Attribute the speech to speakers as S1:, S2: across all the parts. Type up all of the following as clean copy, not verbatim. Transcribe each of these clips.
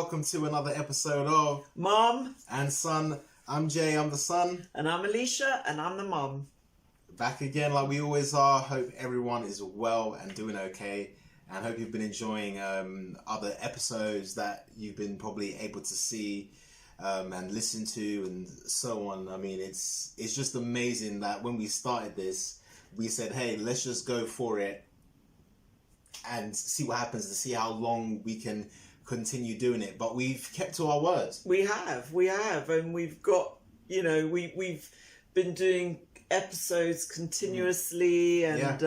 S1: welcome to another episode of
S2: Mum
S1: and Son. I'm Jay, I'm the son.
S2: and I'm Alicia and I'm the mum.
S1: Back again like we always are. Hope everyone is well and doing okay. And hope you've been enjoying other episodes that you've been probably able to see and listen to and so on. I mean, it's just amazing that when we started this, we said, hey, let's just go for it and see what happens, to see how long we can continue doing it. But we've kept to our words.
S2: We have, and we've got, we've been doing episodes continuously and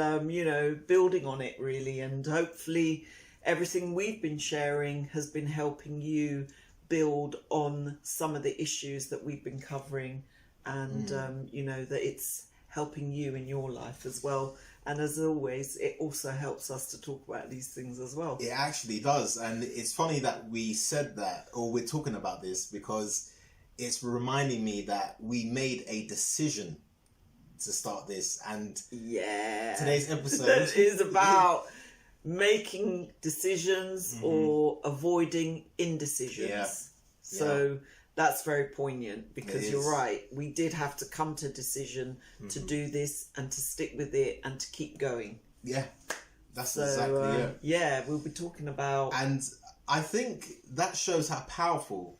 S2: building on it really, and hopefully everything we've been sharing has been helping you build on some of the issues that we've been covering, and that it's helping you in your life as well. And as always, it also helps us to talk about these things as well.
S1: It actually does. And it's funny that we said that, or we're talking about this, because it's reminding me that we made a decision to start this. And today's episode
S2: is about making decisions or avoiding indecisions.
S1: Yeah.
S2: So that's very poignant, because you're right. We did have to come to a decision to do this and to stick with it and to keep going.
S1: Yeah, that's exactly it.
S2: Yeah, we'll be talking about...
S1: And I think that shows how powerful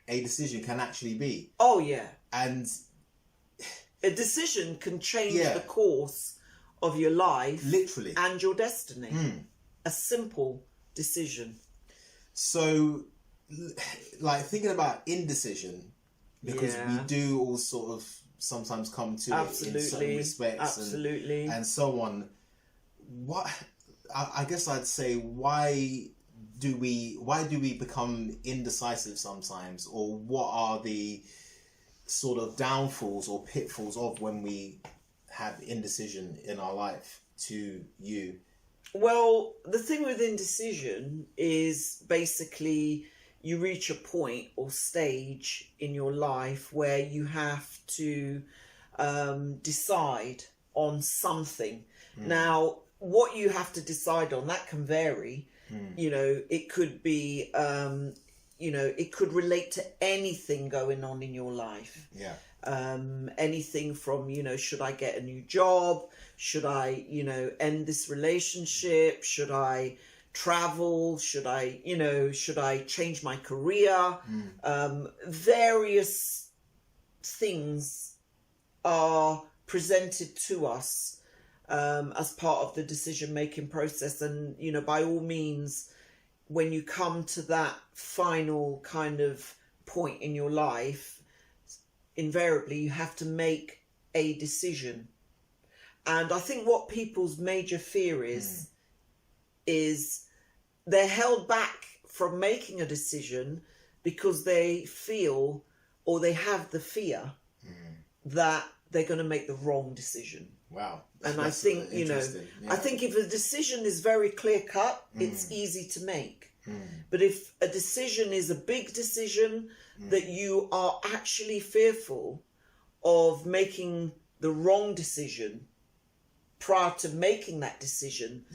S1: a decision can actually be.
S2: Oh, yeah.
S1: And
S2: a decision can change the course of your life.
S1: Literally.
S2: And your destiny. A simple decision.
S1: So, like, thinking about indecision, because we do all sort of sometimes come to it in certain respects and so on. What I guess I'd say, why do we become indecisive sometimes, or what are the sort of downfalls or pitfalls of when we have indecision in our life to you?
S2: Well, the thing with indecision is basically you reach a point or stage in your life where you have to decide on something. Now, what you have to decide on, that can vary. It could be, it could relate to anything going on in your life.
S1: Yeah.
S2: Anything from, should I get a new job? Should I, end this relationship? Should I travel? Should I change my career? Various things are presented to us as part of the decision-making process. And, by all means, when you come to that final kind of point in your life, invariably you have to make a decision. And I think what people's major fear is they're held back from making a decision because they feel, or they have the fear that they're going to make the wrong decision.
S1: Wow.
S2: And I think, I think if a decision is very clear cut, it's easy to make. But if a decision is a big decision that you are actually fearful of making the wrong decision prior to making that decision,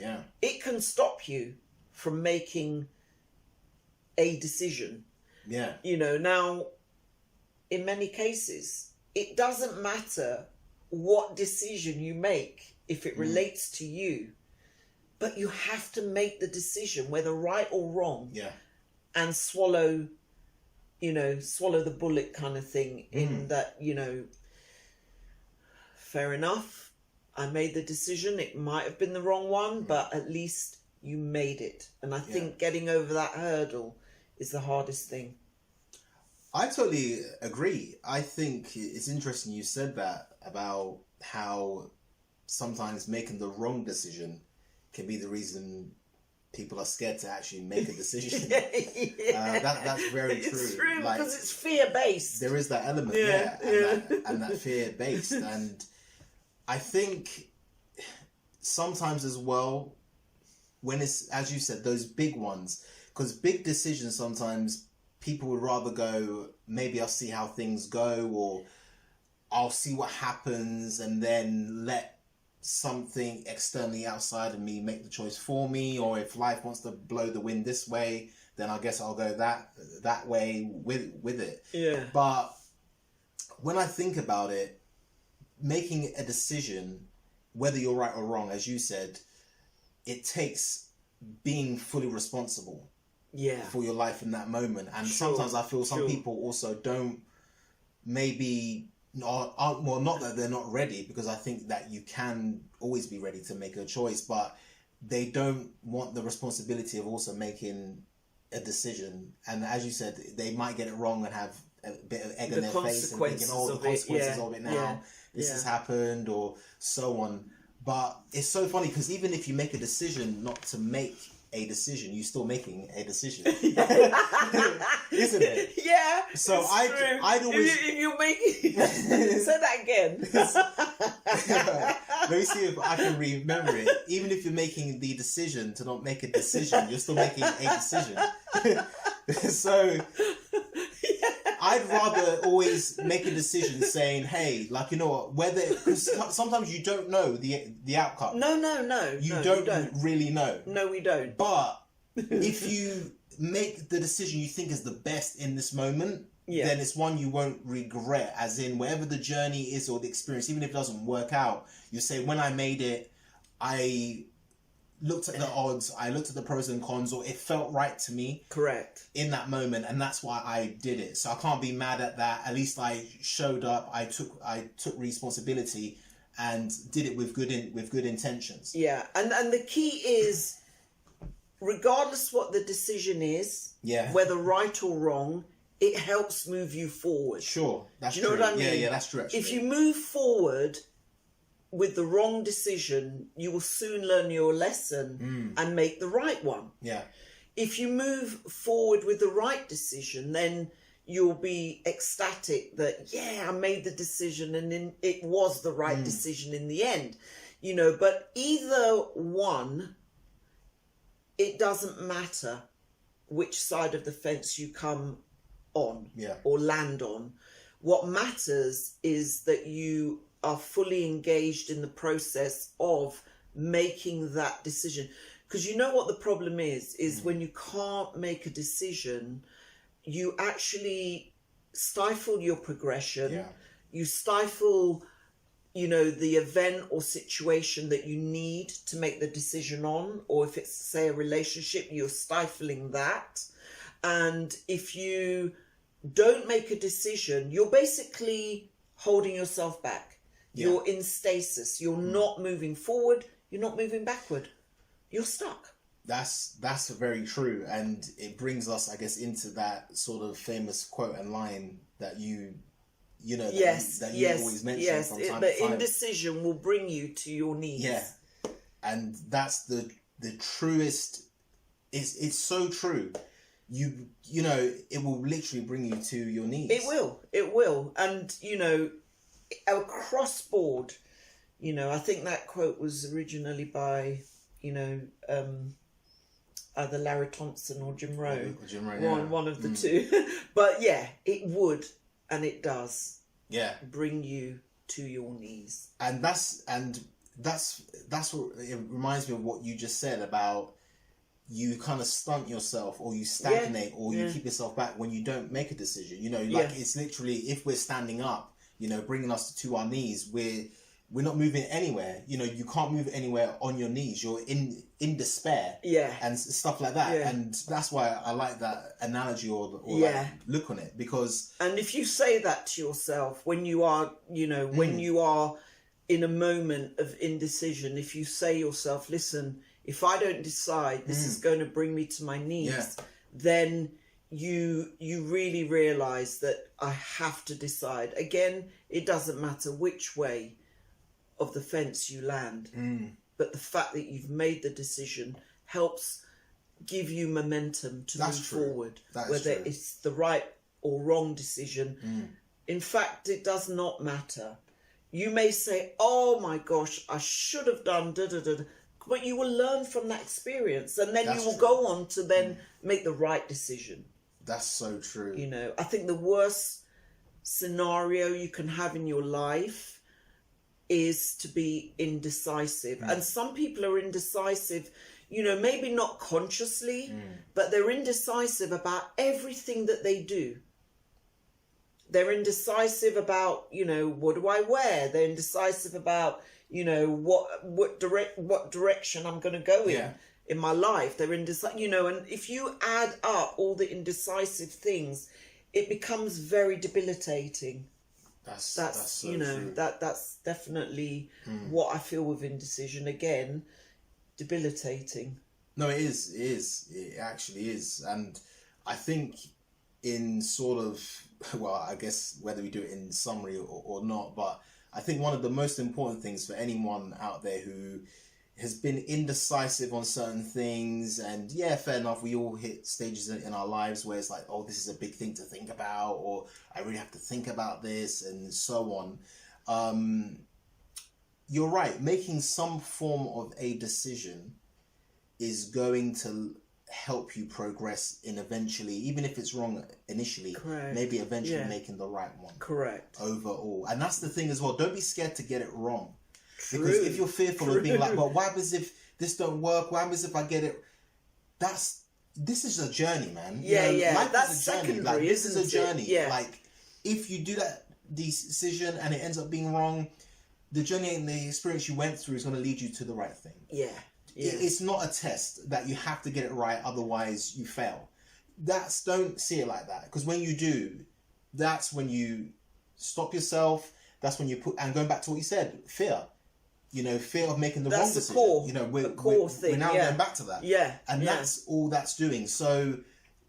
S2: it can stop you from making a decision.
S1: Yeah.
S2: Now, in many cases, it doesn't matter what decision you make if it relates to you, but you have to make the decision, whether right or wrong, and swallow the bullet kind of thing, in that, fair enough, I made the decision, it might have been the wrong one, but at least you made it. And I think getting over that hurdle is the hardest thing.
S1: I totally agree. I think it's interesting you said that, about how sometimes making the wrong decision can be the reason people are scared to actually make a decision. That's very true.
S2: It's true, because it's fear-based.
S1: There is that element, and that fear-based. And I think sometimes as well, when it's, as you said, those big ones, because big decisions, sometimes people would rather go, maybe I'll see how things go, or I'll see what happens, and then let something externally outside of me make the choice for me. Or if life wants to blow the wind this way, then I guess I'll go that way with it.
S2: Yeah.
S1: But when I think about it, making a decision, whether you're right or wrong, as you said, it takes being fully responsible for your life in that moment. And sometimes I feel some people also don't, maybe not that they're not ready, because I think that you can always be ready to make a choice, but they don't want the responsibility of also making a decision. And as you said, they might get it wrong and have a bit of egg in their face and thinking, oh, the consequences of it now, this has happened, or so on. But it's so funny, because even if you make a decision not to make a decision, you're still making a decision. Isn't it?
S2: Yeah.
S1: So I'd always...
S2: If you make... Say that again.
S1: Let me see if I can remember it. Even if you're making the decision to not make a decision, you're still making a decision. So... I'd rather always make a decision saying, hey, like, you know what, whether, because sometimes you don't know the outcome.
S2: No.
S1: You don't really know.
S2: No, we don't.
S1: But if you make the decision you think is the best in this moment, then it's one you won't regret, as in wherever the journey is or the experience, even if it doesn't work out, you say, when I made it, I looked at the odds, I looked at the pros and cons, or it felt right to me.
S2: Correct.
S1: In that moment, and that's why I did it. So I can't be mad at that. At least I showed up, I took responsibility and did it with good intentions.
S2: Yeah. And the key is, regardless what the decision is, whether right or wrong, it helps move you forward.
S1: Sure. That's true.
S2: Do you know what I mean?
S1: Yeah, that's true. Actually.
S2: If you move forward with the wrong decision, you will soon learn your lesson and make the right one.
S1: Yeah.
S2: If you move forward with the right decision, then you'll be ecstatic that, I made the decision and it was the right decision in the end. You know, but either one, it doesn't matter which side of the fence you come on or land on. What matters is that you are fully engaged in the process of making that decision. Because you know what the problem is when you can't make a decision, you actually stifle your progression. You stifle, the event or situation that you need to make the decision on, or if it's, say, a relationship, you're stifling that. And if you don't make a decision, you're basically holding yourself back. You're in stasis. You're not moving forward. You're not moving backward. You're stuck.
S1: That's very true, and it brings us, I guess, into that sort of famous quote and line that you always mention from time to time.
S2: The indecision will bring you to your knees.
S1: Yeah, and that's the truest. It's so true. You know, it will literally bring you to your knees.
S2: It will, and across board, I think that quote was originally by, either Larry Thompson or Jim Rohn. One of the two. But it would, and it does. Bring you to your knees. And that's what it reminds me of what you just said about you kind of stunt yourself, or you stagnate, or you keep yourself back when you don't make a decision. It's literally, if we're standing up, bringing us to our knees, we're not moving anywhere. You can't move anywhere on your knees. You're in despair. And stuff like that. And that's why I like that analogy or that look on it, because... And if you say that to yourself when you are, when you are in a moment of indecision, if you say yourself, listen, if I don't decide, this is going to bring me to my knees, then you really realise that I have to decide. Again, it doesn't matter which way of the fence you land, but the fact that you've made the decision helps give you momentum to move forward, whether it's the right or wrong decision. In fact, it does not matter. You may say, oh my gosh, I should have done da-da-da, but you will learn from that experience, and then you will go on to then make the right decision.
S1: That's so true.
S2: I think the worst scenario you can have in your life is to be indecisive. And some people are indecisive, you know, maybe not consciously, but they're indecisive about everything that they do. They're indecisive about, you know, what do I wear? They're indecisive about, you know, what direction I'm going to go in my life. They're indecisive, you know, and if you add up all the indecisive things, it becomes very debilitating. That's so you know, true. That's definitely what I feel with indecision. Again, debilitating.
S1: No, it is. It actually is. And I think in sort of, well, I guess whether we do it in summary or not, but I think one of the most important things for anyone out there who has been indecisive on certain things, and yeah, fair enough, we all hit stages in our lives where it's like, oh, this is a big thing to think about, or I really have to think about this, and so on. You're right, making some form of a decision is going to help you progress in eventually, even if it's wrong initially,
S2: correct,
S1: maybe eventually making the right one.
S2: Correct.
S1: Overall. And that's the thing as well. Don't be scared to get it wrong. True. Because if you're fearful of being like, well, what happens if this don't work? What happens if I get it? This is a journey, man.
S2: Yeah,
S1: you know,
S2: yeah.
S1: Life
S2: that's
S1: is a journey.
S2: secondary,
S1: like, this is a journey.
S2: Yeah.
S1: Like, if you do that decision and it ends up being wrong, the journey and the experience you went through is going to lead you to the right thing.
S2: Yeah. Yeah.
S1: It's not a test that you have to get it right, otherwise you fail. Don't see it like that, because when you do, that's when you stop yourself. That's when you and going back to what you said, fear. You know, fear of making the wrong decision.
S2: Core,
S1: you know,
S2: the core thing.
S1: We're now going back to that.
S2: Yeah,
S1: and that's all that's doing. So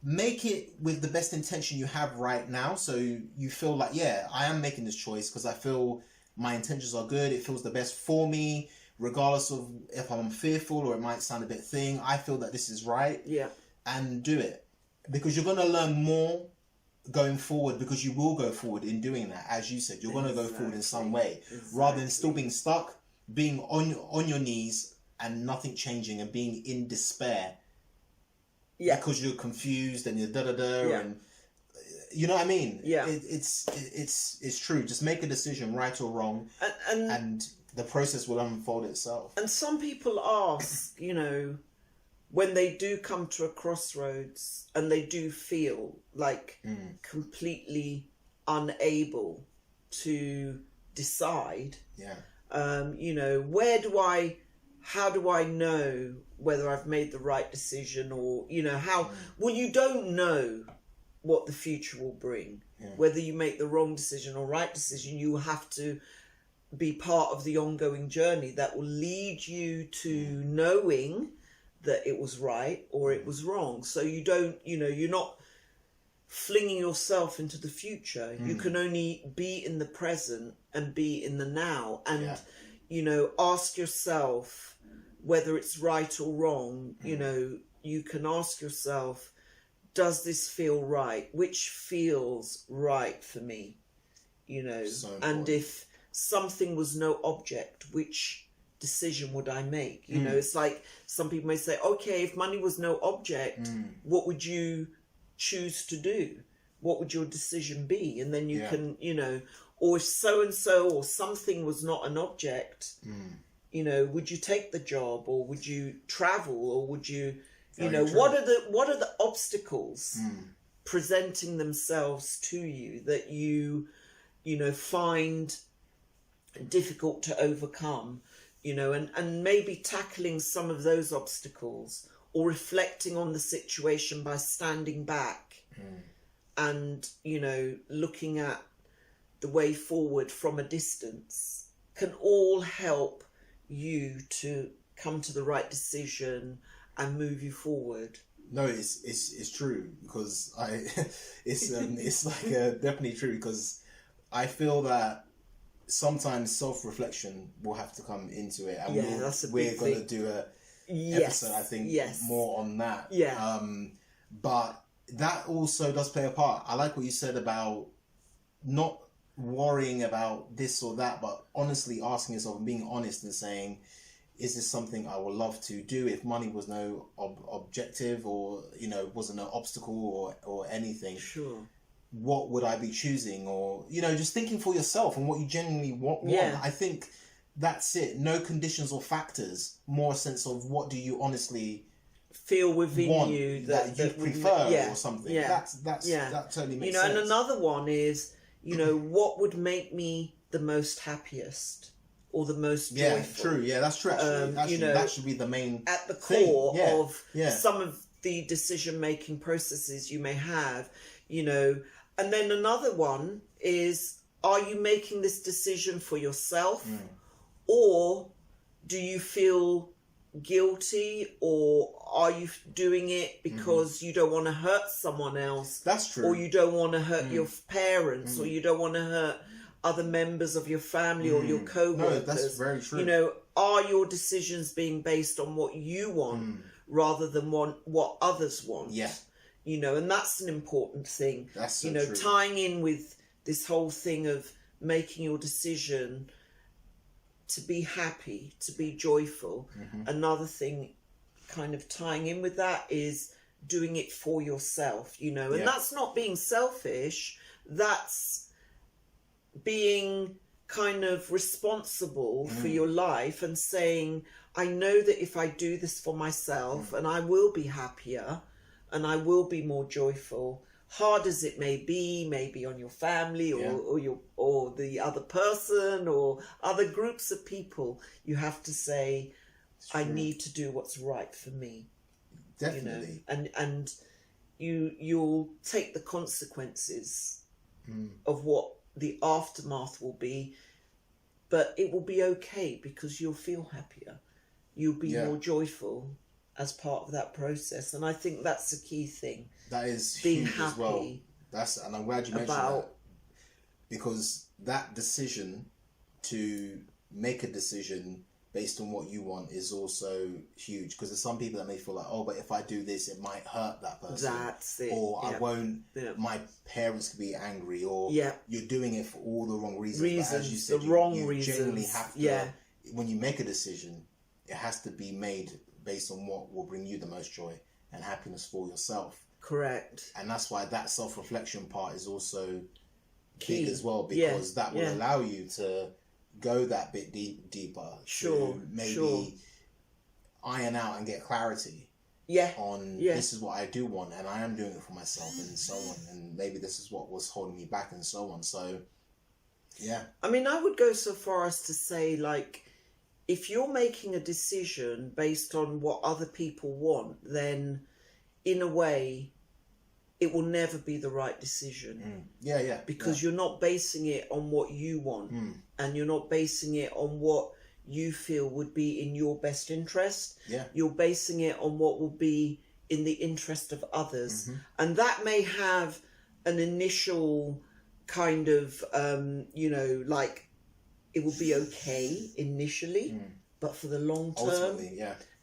S1: make it with the best intention you have right now. So you feel like, yeah, I am making this choice because I feel my intentions are good. It feels the best for me. Regardless of if I'm fearful or it might sound a bit thing, I feel that this is right.
S2: Yeah.
S1: And do it. Because you're going to learn more going forward, because you will go forward in doing that. As you said, you're going to go forward in some way. Rather than still being stuck, being on your knees and nothing changing and being in despair. Yeah. Because you're confused and you're and you know what I mean?
S2: Yeah.
S1: It's true. Just make a decision, right or wrong. And the process will unfold itself.
S2: And some people ask, you know, when they do come to a crossroads and they do feel like completely unable to decide, you know, how do I know whether I've made the right decision, or, you know, well, you don't know what the future will bring. Whether you make the wrong decision or right decision, you have to be part of the ongoing journey that will lead you to knowing that it was right or it was wrong. So you don't, you know, you're not flinging yourself into the future. You can only be in the present and be in the now, and you know, ask yourself whether it's right or wrong. You know, you can ask yourself, does this feel right? Which feels right for me? You know, and if something was no object, which decision would I make? You know, it's like some people may say, okay, if money was no object, what would you choose to do? What would your decision be? And then you can, you know, or if so-and-so or something was not an object, you know, would you take the job, or would you travel, or would you, you know, what are the obstacles presenting themselves to you that you know, find difficult to overcome, you know, and maybe tackling some of those obstacles, or reflecting on the situation by standing back and, you know, looking at the way forward from a distance, can all help you to come to the right decision and move you forward.
S1: No, it's true, because it's like definitely true, because I feel that sometimes self-reflection will have to come into it, and we're going to do a episode, I think, more on that. But that also does play a part. I like what you said about not worrying about this or that, but honestly asking yourself and being honest and saying, is this something I would love to do if money was no objective, or, you know, wasn't an obstacle or anything?
S2: Sure.
S1: What would I be choosing? Or, you know, just thinking for yourself and what you genuinely want. I think that's it. No conditions or factors. More a sense of what do you honestly
S2: feel within you
S1: that you prefer or something. That totally makes sense.
S2: And another one is, what would make me the most happiest or the most joyful?
S1: Yeah, true. Yeah, that's true. Actually, that should be the main
S2: at the core of some of the decision-making processes you may have. And then another one is, are you making this decision for yourself, or do you feel guilty, or are you doing it because you don't want to hurt someone else?
S1: That's true.
S2: Or you don't want to hurt your parents, or you don't want to hurt other members of your family or your co-workers.
S1: No, that's very true.
S2: Are your decisions being based on what you want rather than what others want?
S1: Yeah.
S2: And that's an important thing.
S1: That's so true.
S2: Tying in with this whole thing of making your decision to be happy, to be joyful. Another thing kind of tying in with that is doing it for yourself, and that's not being selfish. That's being kind of responsible for your life and saying, I know that if I do this for myself, and I will be happier and I will be more joyful, hard as it may be, maybe on your family or the other person or other groups of people, you have to say, I need to do what's right for me.
S1: Definitely.
S2: And you'll take the consequences of what the aftermath will be, but it will be okay because you'll feel happier. You'll be more joyful as part of that process, and I think that's the key thing.
S1: That is
S2: being
S1: huge
S2: happy
S1: as well. And I'm glad you mentioned that, because that decision to make a decision based on what you want is also huge. Because there's some people that may feel like, oh, but if I do this, it might hurt that person.
S2: That's it.
S1: Or I won't. My parents could be angry. Or you're doing it for all the wrong reasons. But as you said, you genuinely have to. When you make a decision, it has to be made based on what will bring you the most joy and happiness for yourself.
S2: Correct.
S1: And that's why that self-reflection part is also key as well, because that will allow you to go that bit deeper. To maybe iron out and get clarity on this is what I do want, and I am doing it for myself, and so on, and maybe this is what was holding me back, and so on. So I mean, I would go so far as to say, like, if you're making a decision based on what other people want, then in a way it will never be the right decision. Because you're not basing it on what you want, and you're not basing it on what you feel would be in your best interest. You're basing it on what will be in the interest of others. And that may have an initial kind of, like, it will be okay initially, but for the long term,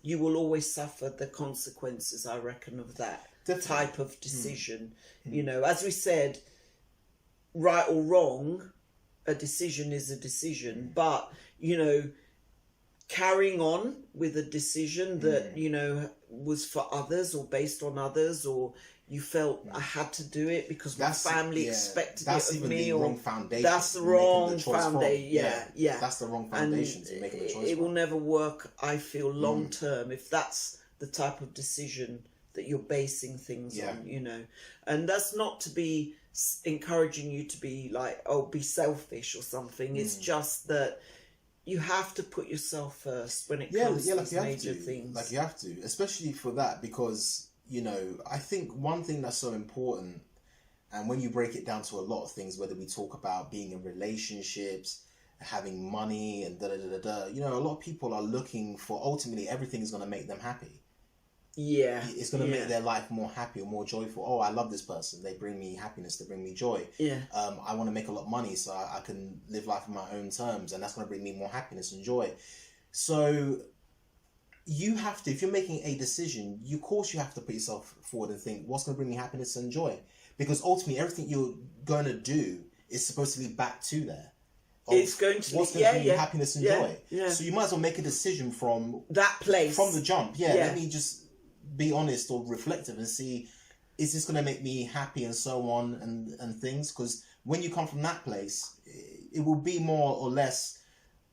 S1: you will always suffer the consequences, I reckon, of that type of decision. As we said, right or wrong, a decision is a decision, but, carrying on with a decision that, was for others or based on others, or you felt I had to do it because my family expected it of me, or that's the wrong foundation. That's the wrong foundation to make a choice. It will never work, I feel, long term, if that's the type of decision that you're basing things on. And that's not to be encouraging you to be like, oh, be selfish or something. It's just that you have to put yourself first when it comes to these major things. Like, you have to, especially for that, because I think one thing that's so important, and when you break it down to a lot of things, whether we talk about being in relationships, having money, and a lot of people are looking for, ultimately, everything is going to make them happy. It's going to make their life more happy or more joyful. Oh, I love this person. They bring me happiness. They bring me joy. I want to make a lot of money so I can live life on my own terms, and that's going to bring me more happiness and joy. So you have to, if you're making a decision, of course you have to put yourself forward and think, what's going to bring me happiness and joy? Because ultimately, everything you're going to do is supposed to lead back to there.
S2: It's going to
S1: what's going to bring you happiness and joy. So you might as well make a decision from
S2: that place,
S1: from the jump. Let me just be honest or reflective and see, is this going to make me happy, and so on, and things. Because when you come from that place, it will be more or less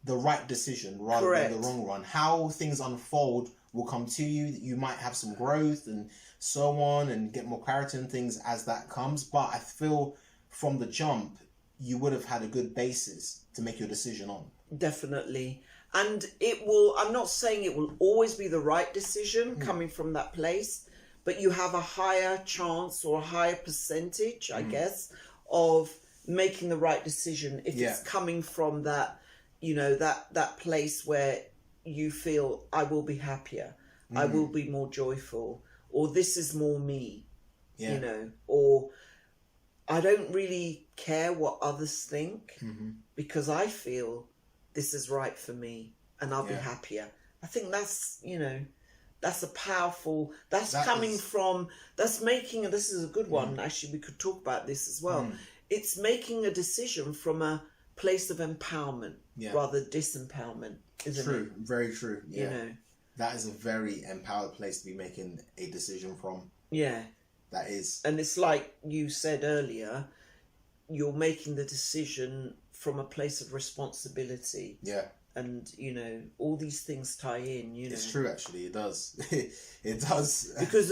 S1: the right decision rather than the wrong one. How things unfold will come to you. You might have some growth and so on, and get more clarity on things as that comes. But I feel from the jump, you would have had a good basis to make your decision on.
S2: Definitely. And it will, I'm not saying it will always be the right decision coming from that place, but you have a higher chance or a higher percentage, I guess, of making the right decision if it's coming from that, you know, that place where you feel, I will be happier, I will be more joyful, or this is more me, you know, or I don't really care what others think because I feel this is right for me and I'll be happier. I think that's, you know, that's a powerful, that's making, and this is a good one, actually we could talk about this as well. It's making a decision from a place of empowerment rather than disempowerment, isn't it?
S1: True, very true. Yeah.
S2: You know,
S1: that is a very empowered place to be making a decision from.
S2: Yeah.
S1: That is.
S2: And it's like you said earlier, you're making the decision from a place of responsibility.
S1: Yeah.
S2: And, you know, all these things tie in, you know.
S1: It's true, actually. It does. It does.
S2: Because,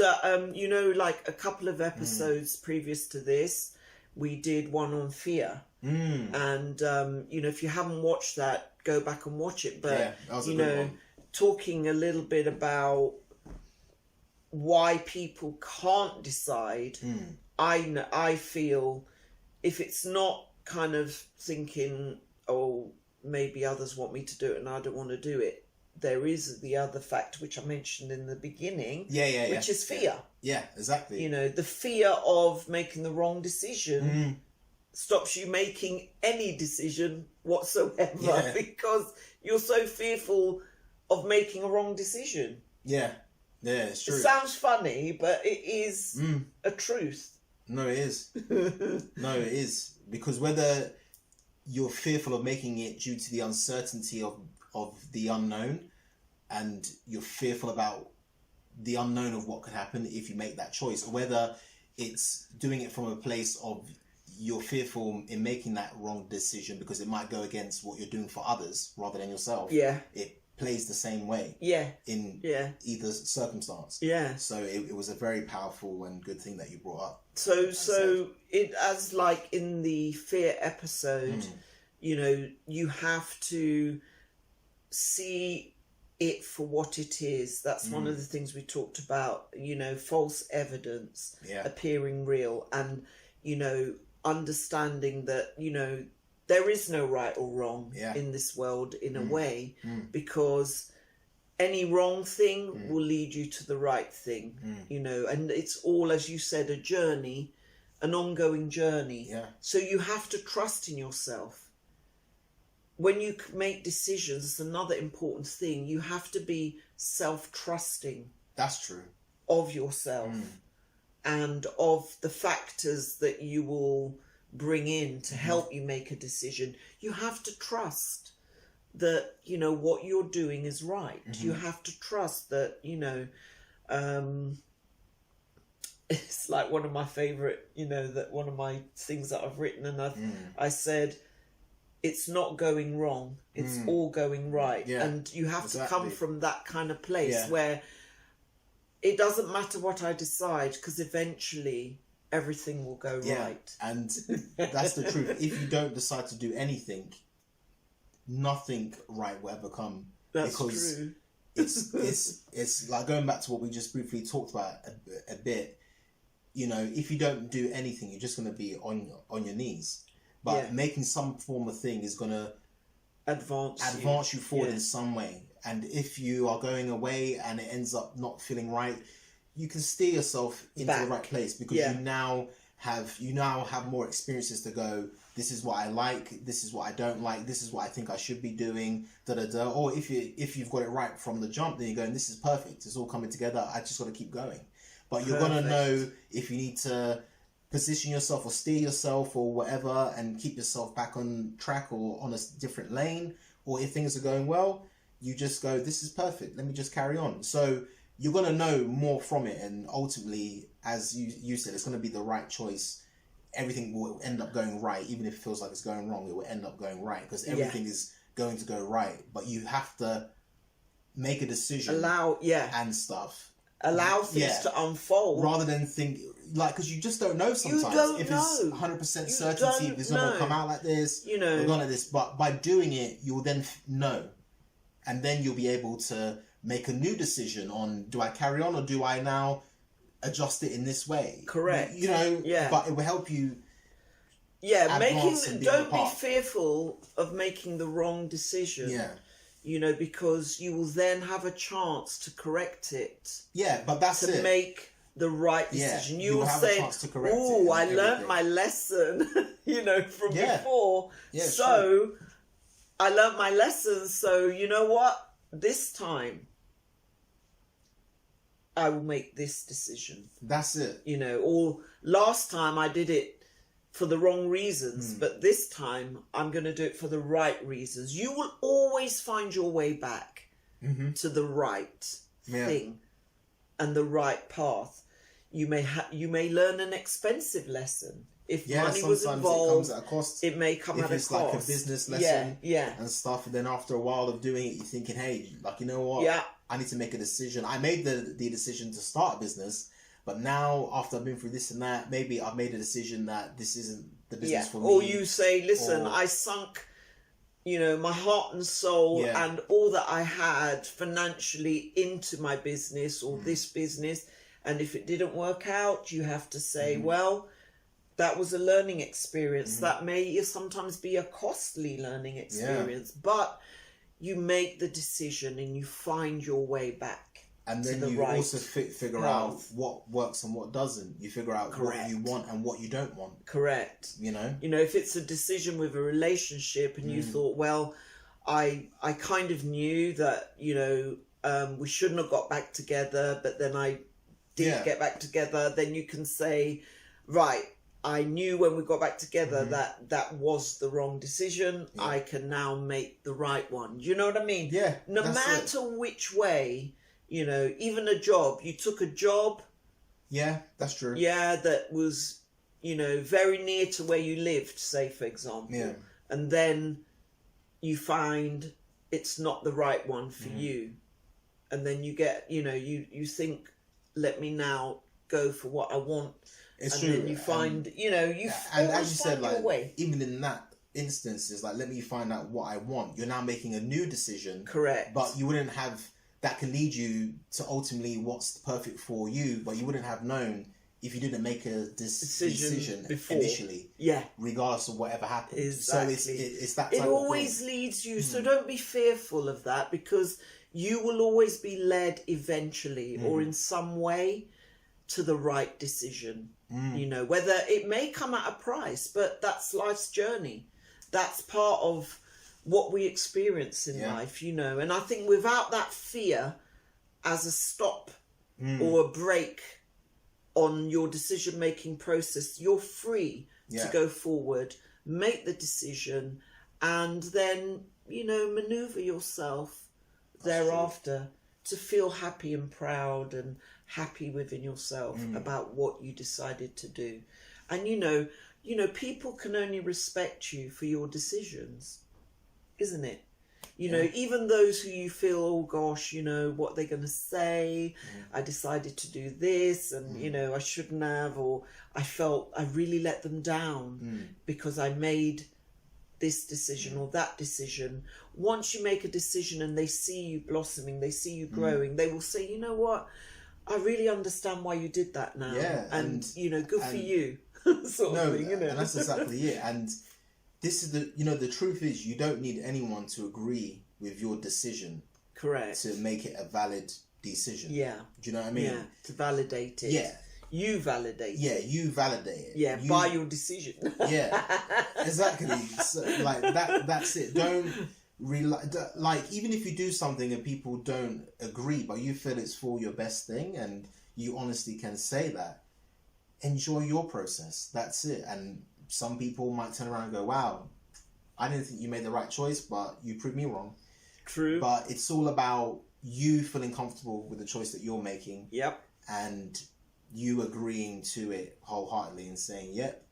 S2: you know, like a couple of episodes previous to this, we did one on fear. And, you know, if you haven't watched that, go back and watch it. But,
S1: that was a
S2: you
S1: good
S2: know,
S1: one.
S2: Talking a little bit about why people can't decide, I feel if it's not kind of thinking, oh, maybe others want me to do it and I don't want to do it, there is the other fact which I mentioned in the beginning, which is fear.
S1: Yeah, exactly.
S2: You know, the fear of making the wrong decision stops you making any decision whatsoever because you're so fearful of making a wrong decision.
S1: Yeah, it's true.
S2: It sounds funny, but it is a truth.
S1: No, it is. No, it is. Because whether you're fearful of making it due to the uncertainty of the unknown, and you're fearful about the unknown of what could happen if you make that choice, or whether it's doing it from a place of you're fearful in making that wrong decision because it might go against what you're doing for others rather than yourself. Yeah. It plays the same way. Yeah. In either circumstance. Yeah. So it was a very powerful and good thing that you brought up.
S2: So it, as like in the fear episode, you know, you have to see it for what it is. That's one of the things we talked about, you know, false evidence appearing real, and, you know, understanding that, you know, there is no right or wrong in this world in a way, because any wrong thing will lead you to the right thing, you know, and it's all, as you said, a journey, an ongoing journey. Yeah. So you have to trust in yourself. When you make decisions, it's another important thing. You have to be self-trusting.
S1: That's true.
S2: Of yourself and of the factors that you will bring in to help you make a decision. You have to trust that, you know, what you're doing is right. You have to trust that, you know, it's like one of my favorite, you know, that one of my things that I've written, and I said, it's not going wrong, it's all going right. And you have to come from that kind of place where it doesn't matter what I decide, because eventually everything will go right.
S1: And that's the truth. If you don't decide to do anything, nothing right will ever come.
S2: That's true.
S1: It's like going back to what we just briefly talked about a bit. You know, if you don't do anything, you're just going to be on your knees. But making some form of thing is going to advance you forward in some way. And if you are going away and it ends up not feeling right, you can steer yourself into the right place, because you now have more experiences to go, this is what I like, this is what I don't like, this is what I think I should be doing, Or if you've got it right from the jump, then you're going, this is perfect, it's all coming together, I just got to keep going. But you're going to know if you need to position yourself or steer yourself or whatever and keep yourself back on track or on a different lane, or if things are going well, you just go, this is perfect, let me just carry on. So you're going to know more from it, and ultimately, as you said, it's going to be the right choice. Everything will end up going right, even if it feels like it's going wrong, it will end up going right, because everything is going to go right, but you have to make a decision, and stuff.
S2: Allow things to unfold
S1: rather than think because you just don't know sometimes if it's 100% certainty if it's going to come out like this, or going like this. But by doing it, you'll then know, and then you'll be able to make a new decision on, do I carry on or do I now adjust it in this way?
S2: Correct.
S1: But it will help you.
S2: Don't be fearful of making the wrong decision. Because you will then have a chance to correct it.
S1: But that's it.
S2: To make the right decision. You will
S1: have
S2: say,
S1: a chance to correct
S2: "Oh, I learned my lesson," from before. I learned my lesson. So you know what? This time, I will make this decision.
S1: That's it.
S2: Or last time I did it for the wrong reasons, but this time I'm going to do it for the right reasons. You will always find your way back to the right thing and the right path. You may learn an expensive lesson. If money was involved,
S1: it comes at a cost.
S2: It may come at a cost. If
S1: it's like a business lesson and stuff, and then after a while of doing it, you're thinking, hey, you know what? I need to make a decision. I made the decision to start a business, but now after I've been through this and that, maybe I've made a decision that this isn't the business for me.
S2: Or you say, listen, I sunk, my heart and soul and all that I had financially into my business or this business. And if it didn't work out, you have to say, well, that was a learning experience. That may sometimes be a costly learning experience, but you make the decision and you find your way back.
S1: And then you also figure out what works and what doesn't. You figure out what you want and what you don't want.
S2: Correct. If it's a decision with a relationship and you thought, well, I kind of knew that, we shouldn't have got back together, but then I did get back together, then you can say, right, I knew when we got back together that was the wrong decision. I can now make the right one. Do you know what I mean? No matter which way, even a job. You took a job.
S1: Yeah, that's true.
S2: Yeah, that was, very near to where you lived, say, for example.
S1: Yeah.
S2: And then you find it's not the right one for you. And then you get, you think, let me now go for what I want.
S1: It's
S2: and
S1: true.
S2: Then you find, you
S1: and as you said,
S2: your way.
S1: Even in that instance, it's let me find out what I want. You're now making a new decision.
S2: Correct.
S1: But you wouldn't have, that can lead you to ultimately what's perfect for you, but you wouldn't have known if you didn't make a decision
S2: before.
S1: Initially. Regardless of whatever happened.
S2: Exactly.
S1: So it's that
S2: type
S1: of thing.
S2: It always leads you, so don't be fearful of that, because you will always be led eventually or in some way to the right decision. Whether it may come at a price, but that's life's journey. That's part of what we experience in life, and I think without that fear as a stop or a break on your decision-making process, you're free to go forward, make the decision, and then, maneuver yourself thereafter to feel happy and proud and happy within yourself about what you decided to do. And people can only respect you for your decisions, isn't it? Even those who you feel, oh gosh, what they're going to say, I decided to do this and I shouldn't have, or I felt I really let them down because I made this decision or that decision. Once you make a decision and they see you blossoming, they see you growing, they will say, you know what, I really understand why you did that now. And good for you. sort of thing,
S1: and that's exactly it. And this is the truth is, you don't need anyone to agree with your decision.
S2: Correct.
S1: To make it a valid decision.
S2: Yeah.
S1: Do you know what I mean?
S2: Yeah. To validate it.
S1: Yeah.
S2: You validate.
S1: Yeah, you validate it.
S2: Yeah, by your decision.
S1: Yeah, exactly. So, that's it. Don't even if you do something and people don't agree, but you feel it's for your best thing, and you honestly can say that. Enjoy your process. That's it. And some people might turn around and go, "Wow, I didn't think you made the right choice, but you proved me wrong."
S2: True.
S1: But it's all about you feeling comfortable with the choice that you're making.
S2: Yep.
S1: And you agreeing to it wholeheartedly and saying, yep,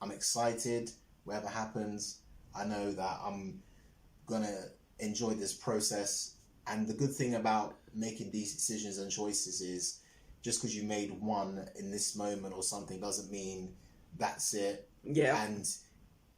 S1: I'm excited, whatever happens, I know that I'm gonna enjoy this process. And the good thing about making these decisions and choices is, just because you made one in this moment or something doesn't mean that's it.
S2: Yeah.
S1: And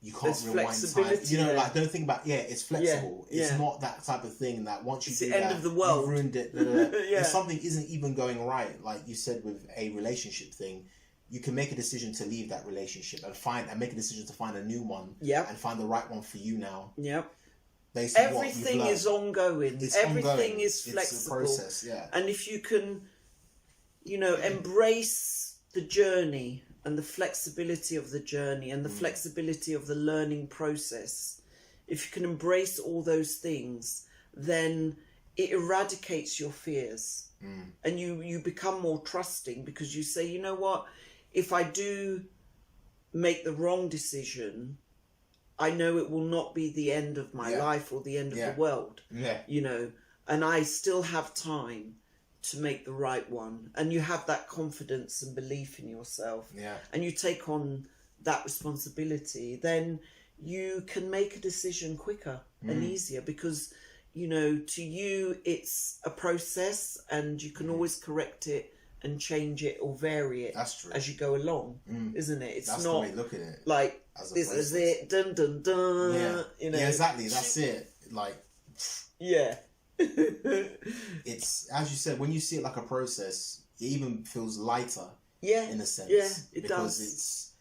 S1: you can't rewind time. You know, like, don't think about, it's flexible.
S2: Yeah.
S1: It's not that type of thing that once you
S2: it's
S1: do
S2: the
S1: that,
S2: end of the world.
S1: you've ruined it. If something isn't even going right, like you said with a relationship thing, you can make a decision to leave that relationship and make a decision to find a new one.
S2: Yeah.
S1: And find the right one for you now.
S2: Yeah.
S1: Everything
S2: is ongoing. Everything is flexible.
S1: It's a process,
S2: And if you can, embrace the journey and the flexibility of the journey and the flexibility of the learning process, if you can embrace all those things, then it eradicates your fears. And you become more trusting, because you say, you know what, if I do make the wrong decision, I know it will not be the end of my life or the end of the world. And I still have time to make the right one. And you have that confidence and belief in yourself. And you take on that responsibility, then you can make a decision quicker and easier, because to you it's a process, and you can always correct it and change it or vary it as you go along, isn't it? It's
S1: that's
S2: not
S1: the way to look at it.
S2: Like, this is it, dun dun dun.
S1: Exactly, that's it. Like, it's, as you said, when you see it like a process, it even feels lighter. In a sense.
S2: It
S1: because
S2: does.
S1: It's,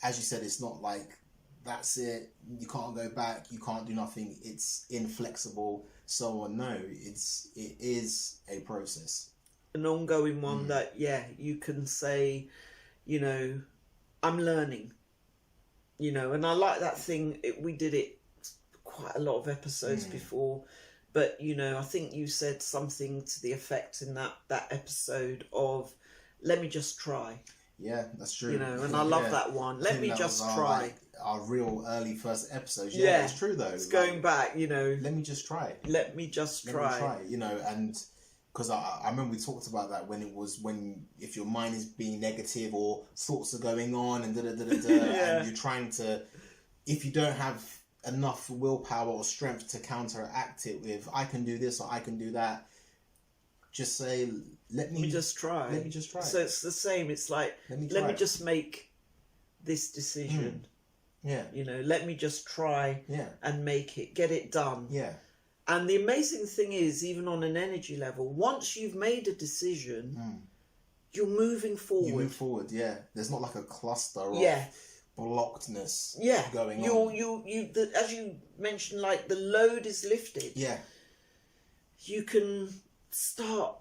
S1: as you said, it's not like that's it, you can't go back, you can't do nothing, it's inflexible, so on. No, it is a process,
S2: an ongoing one that you can say, I'm learning, and I like that thing. We did it quite a lot of episodes before, but I think you said something to the effect in that episode of, let me just try.
S1: Yeah, that's true.
S2: And I love that one. Let me just try.
S1: Like, our real early first episodes. Yeah, it's true though.
S2: It's going back,
S1: Let me just try.
S2: Let me just try.
S1: And because I remember we talked about that when if your mind is being negative or thoughts are going on and and you're trying to, if you don't have enough willpower or strength to counteract it with, I can do this or I can do that, just say, let me just try. Let me just try.
S2: So it's the same. It's like, let me just make this decision. Let me just try and make it, get it done. And the amazing thing is, even on an energy level, once you've made a decision, you're moving forward.
S1: You move forward, There's not like a cluster of blockedness going on.
S2: As you mentioned, like, the load is lifted. You can start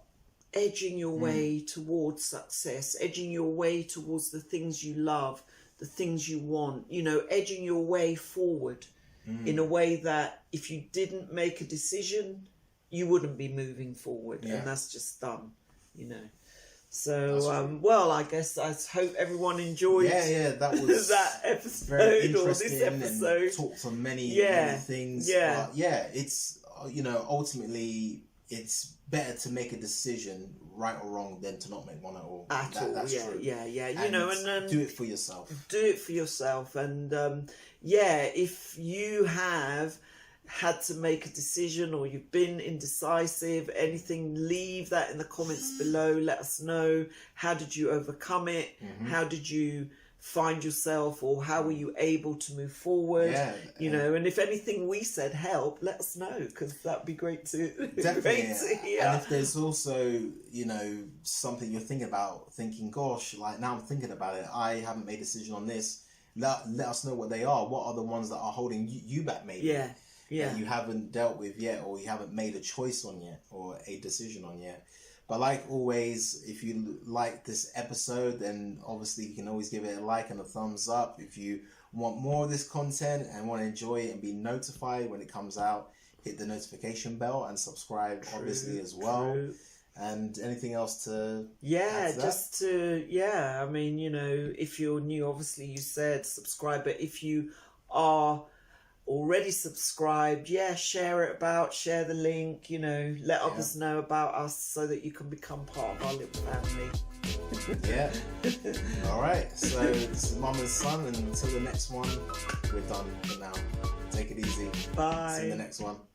S2: edging your way towards success, edging your way towards the things you love, the things you want, edging your way forward in a way that if you didn't make a decision, you wouldn't be moving forward. And that's just dumb, So, well, I guess I hope everyone enjoyed
S1: that was
S2: that episode,
S1: very interesting,
S2: or this episode.
S1: And talked on many things. It's, ultimately, it's better to make a decision, right or wrong, than to not make one at all. That's true.
S2: And
S1: do it for yourself.
S2: Do it for yourself, and if you have had to make a decision or you've been indecisive, anything, leave that in the comments below. Let us know, how did you overcome it? How did you find yourself, or how were you able to move forward? And if anything we said helped, let us know, because that'd be great to hear.
S1: And if there's also something you're thinking, gosh, like, now I'm thinking about it, I haven't made a decision on this, let us know what they are. What are the ones that are holding you back, maybe that you haven't dealt with yet, or you haven't made a choice on yet, or a decision on yet. But like always, if you like this episode, then obviously you can always give it a like and a thumbs up. If you want more of this content and want to enjoy it and be notified when it comes out, hit the notification bell and subscribe, obviously, as well. And anything else to add to that?
S2: I mean, if you're new, obviously you said subscribe, but if you are already subscribed, share the link, let others know about us so that you can become part of our little family. Alright, so this is MumNSon, and until the next one, we're done for now. Take it easy.
S1: Lizzie.
S2: Bye.
S1: See you in the next one.